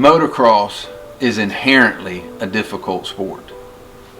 Motocross is inherently a difficult sport,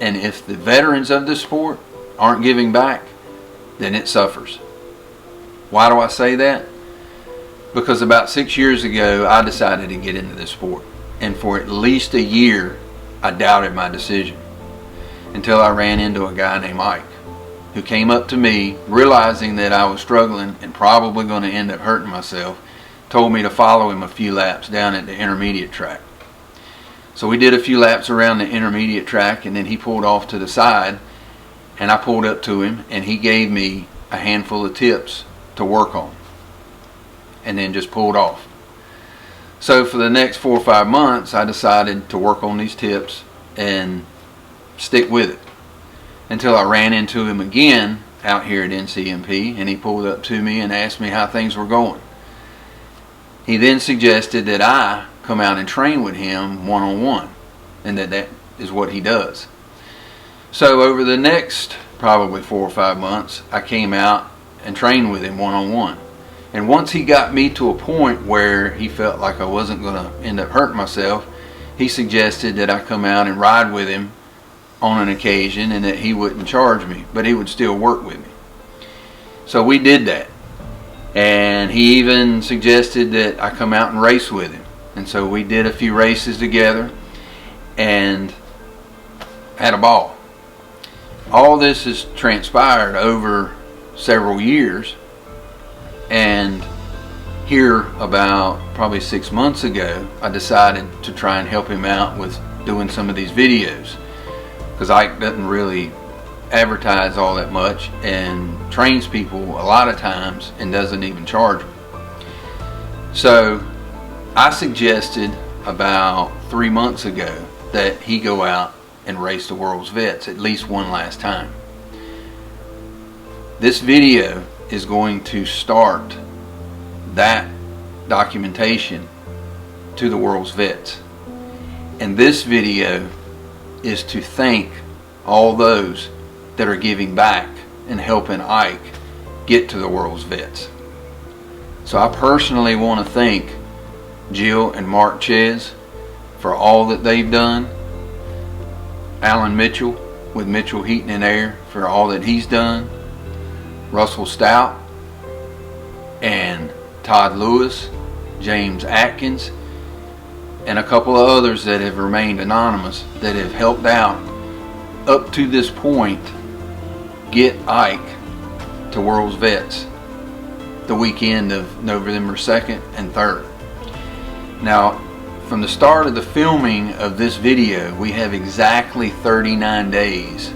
and if the veterans of this sport aren't giving back, then it suffers. Why do I say that? Because about 6 years ago I decided to get into this sport, and for at least a year I doubted my decision until I ran into a guy named Ike, who came up to me realizing that I was struggling and probably going to end up hurting myself, told me to follow him a few laps down at the intermediate track. So we did a few laps around the intermediate track, and then he pulled off to the side, and I pulled up to him, and he gave me a handful of tips to work on, and then just pulled off. So for the next 4 or 5 months I decided to work on these tips and stick with it until I ran into him again out here at NCMP, and he pulled up to me and asked me how things were going. He then suggested that I come out and train with him one-on-one, and that is what he does. So over the next probably 4 or 5 months I came out and trained with him one-on-one. And once he got me to a point where he felt like I wasn't going to end up hurting myself, he suggested that I come out and ride with him on an occasion, and that he wouldn't charge me, but he would still work with me. So we did that, and he even suggested that I come out and race with him. And so we did a few races together and had a ball. All this has transpired over several years, and here about probably 6 months ago I decided to try and help him out with doing some of these videos, because Ike doesn't really advertise all that much and trains people a lot of times and doesn't even charge them. So I suggested about 3 months ago that he go out and race the world's vets at least one last time. This video is going to start that documentation to the world's vets, and this video is to thank all those that are giving back and helping Ike get to the world's vets. So I personally want to thank Jill and Mark Ches for all that they've done, Alan Mitchell with Mitchell Heating and Air for all that he's done, Russell Stout and Todd Lewis, James Atkins, and a couple of others that have remained anonymous that have helped out up to this point get Ike to World's Vets the weekend of November 2nd and 3rd. Now, from the start of the filming of this video, we have exactly 39 days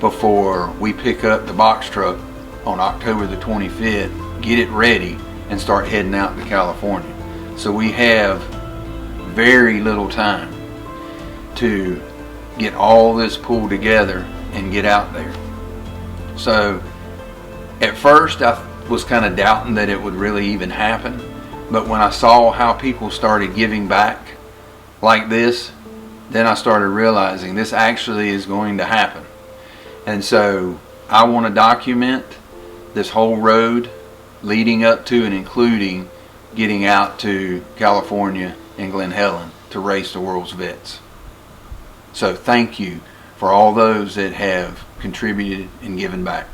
before we pick up the box truck on October the 25th, get it ready, and start heading out to California. So we have very little time to get all this pulled together and get out there. So at first I was kind of doubting that it would really even happen, but when I saw how people started giving back like this, then I started realizing this actually is going to happen. And so I want to document this whole road leading up to and including getting out to California and Glen Helen to race the world's vets. So thank you for all those that have contributed and given back.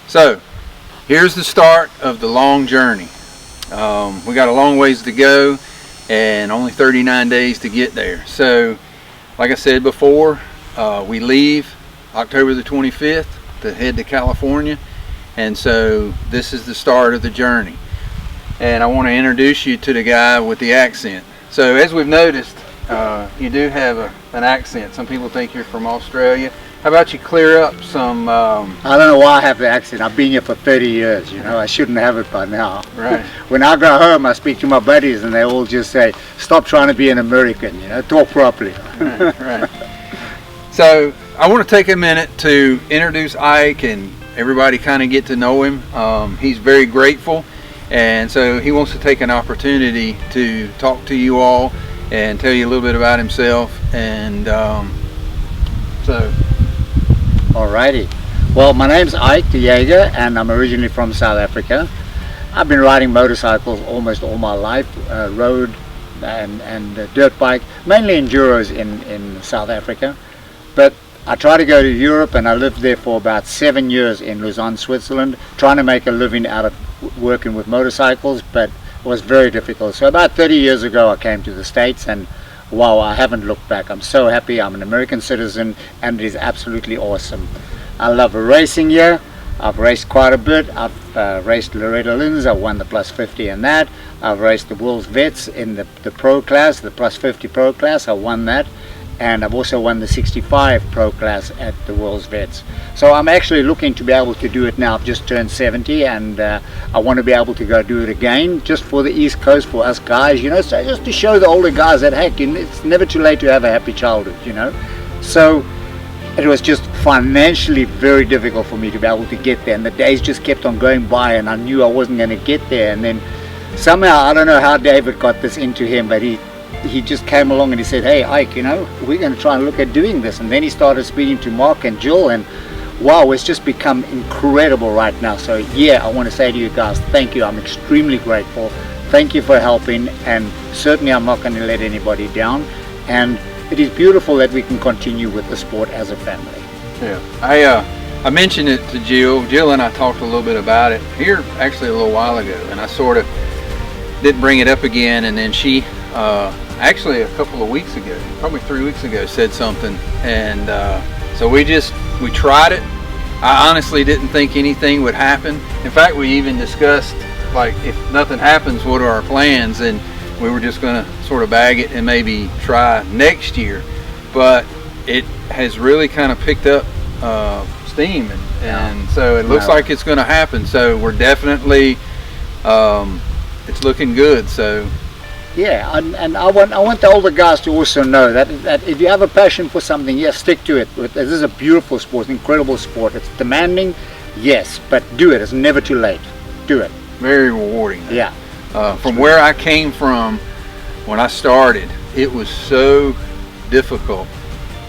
So here's the start of the long journey. We got a long ways to go and only 39 days to get there. So like I said before, we leave October the 25th to head to California, And so this is the start of the journey. And I want to introduce you to the guy with the accent. So as we've noticed, you do have an accent. Some people think you're from Australia. How about you clear up some... I don't know why I have the accent. I've been here for 30 years, you know. I shouldn't have it by now. Right. When I go home, I speak to my buddies and they all just say, stop trying to be an American, you know, talk properly. Right. So I want to take a minute to introduce Ike and everybody kind of get to know him. He's very grateful, and so he wants to take an opportunity to talk to you all and tell you a little bit about himself. And so... Alrighty. Well, my name's Ike Dejager and I'm originally from South Africa. I've been riding motorcycles almost all my life, road and dirt bike, mainly enduros in South Africa. But I tried to go to Europe and I lived there for about 7 years in Lausanne, Switzerland, trying to make a living out of working with motorcycles, but it was very difficult. So about 30 years ago I came to the States, and wow, I haven't looked back. I'm so happy. I'm an American citizen and it is absolutely awesome. I love racing here. I've raced quite a bit. I've raced Loretta Lynn's. I won the plus 50 in that. I've raced the World's Vets in the pro class, the plus 50 pro class. I won that. And I've also won the 65 pro class at the World's Vets. So I'm actually looking to be able to do it now. I've just turned 70 and I want to be able to go do it again, just for the East Coast, for us guys, you know, so just to show the older guys that, heck, it's never too late to have a happy childhood, you know. So it was just financially very difficult for me to be able to get there, and the days just kept on going by and I knew I wasn't going to get there. And then somehow, I don't know how David got this into him, but he just came along and he said, hey Ike, you know, we're going to try and look at doing this. And then he started speaking to Mark and Jill, and wow, it's just become incredible right now. So yeah, I want to say to you guys, thank you. I'm extremely grateful. Thank you for helping, and certainly I'm not going to let anybody down. And it is beautiful that we can continue with the sport as a family. Yeah, I mentioned it to Jill. Jill and I talked a little bit about it here actually a little while ago, and I sort of didn't bring it up again, and then she actually a couple of weeks ago, probably 3 weeks ago, said something, and so we tried it. I honestly didn't think anything would happen. In fact, we even discussed, like, if nothing happens, what are our plans, and we were just going to sort of bag it and maybe try next year. But it has really kind of picked up steam, and so it looks like it's going to happen. So we're definitely it's looking good. So yeah, and I want the older guys to also know that if you have a passion for something, yes, stick to it. This is a beautiful sport, an incredible sport. It's demanding, yes, but do it. It's never too late. Do it. Very rewarding. Yeah. From where I came from when I started, it was so difficult,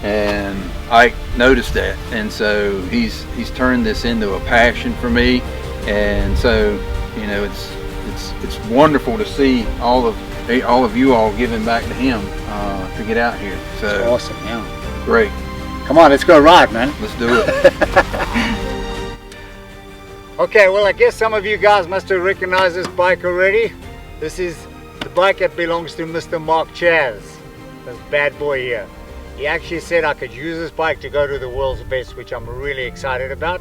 and I noticed that, and so he's turned this into a passion for me, and so, you know, it's wonderful to see all of you all giving back to him to get out here. So that's awesome. Yeah. Great. Come on, let's go ride, man. Let's do it. Okay, well, I guess some of you guys must have recognized this bike already. This is the bike that belongs to Mr. Mark Chaz, this bad boy here. He actually said I could use this bike to go to the World's Best, which I'm really excited about.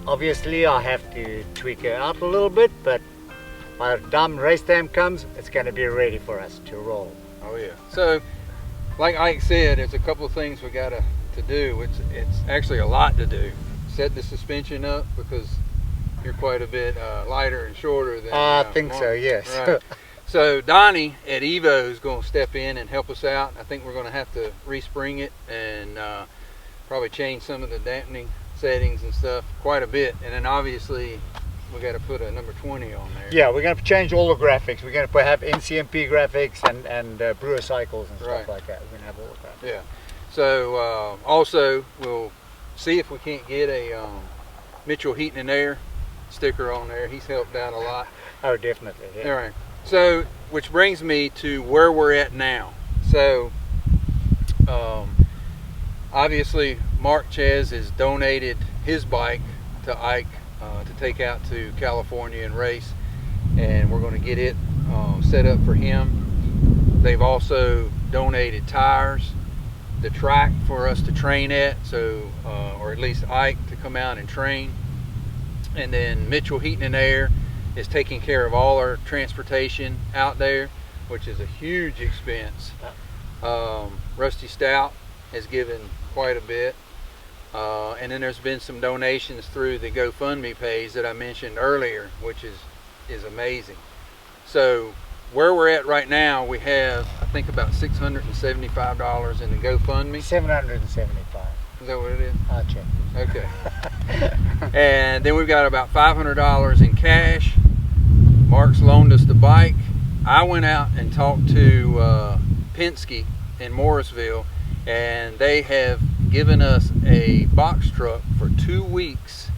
Obviously, I have to tweak it out a little bit, but by the time race time comes, it's going to be ready for us to roll. Oh yeah. So, like Ike said, there's a couple of things we got to do. It's actually a lot to do. Set the suspension up, because you're quite a bit lighter and shorter than I think Mark. So, yes. Right. So Donnie at Evo is going to step in and help us out. I think we're going to have to respring it and probably change some of the dampening settings and stuff quite a bit. And then obviously we got to put a number 20 on there. Yeah, we're going to change all the graphics. We're going to have NCMP graphics and Brewer cycles and stuff like that. We're going to have all of that. Yeah. So also we'll see if we can't get a Mitchell Heating and Air sticker on there. He's helped out a lot. Oh, definitely. Yeah. All right. So, which brings me to where we're at now. So, obviously, Mark Chaz has donated his bike to Ike to take out to California and race, and we're going to get it set up for him. They've also donated tires, the track for us to train at, so or at least Ike to come out and train. And then Mitchell Heating and Air is taking care of all our transportation out there, which is a huge expense. Rusty Stout has given quite a bit. And then there's been some donations through the GoFundMe page that I mentioned earlier, which is amazing. So where we're at right now, we have, I think, about $675 in the GoFundMe. 775. Is that what it is? I'll check. Okay. And then we've got about $500 in cash. Mark's loaned us the bike. I went out and talked to Penske in Morrisville, and they have given us a box truck for 2 weeks,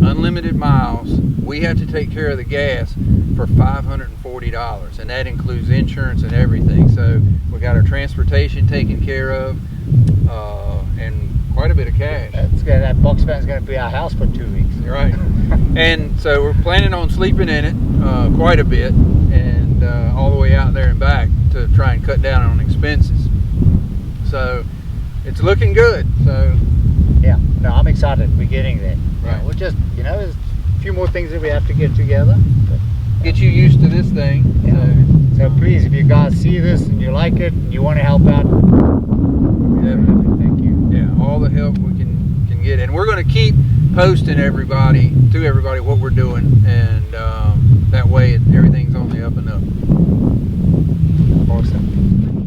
unlimited miles. We have to take care of the gas for $540, and that includes insurance and everything. So we got our transportation taken care of, and quite a bit of cash. That box van's going to be our house for 2 weeks. Right. And so we're planning on sleeping in it quite a bit, and all the way out there and back to try and cut down on expenses. So it's looking good. So yeah, no, I'm excited. We're getting there. Right. We're just, there's a few more things that we have to get together. But, get you used to this thing. Yeah. So please, if you guys see this and you like it and you want to help out, thank you. Yeah, all the help we can get, and we're going to keep posting to everybody what we're doing, and that way everything's on the up and up. Awesome.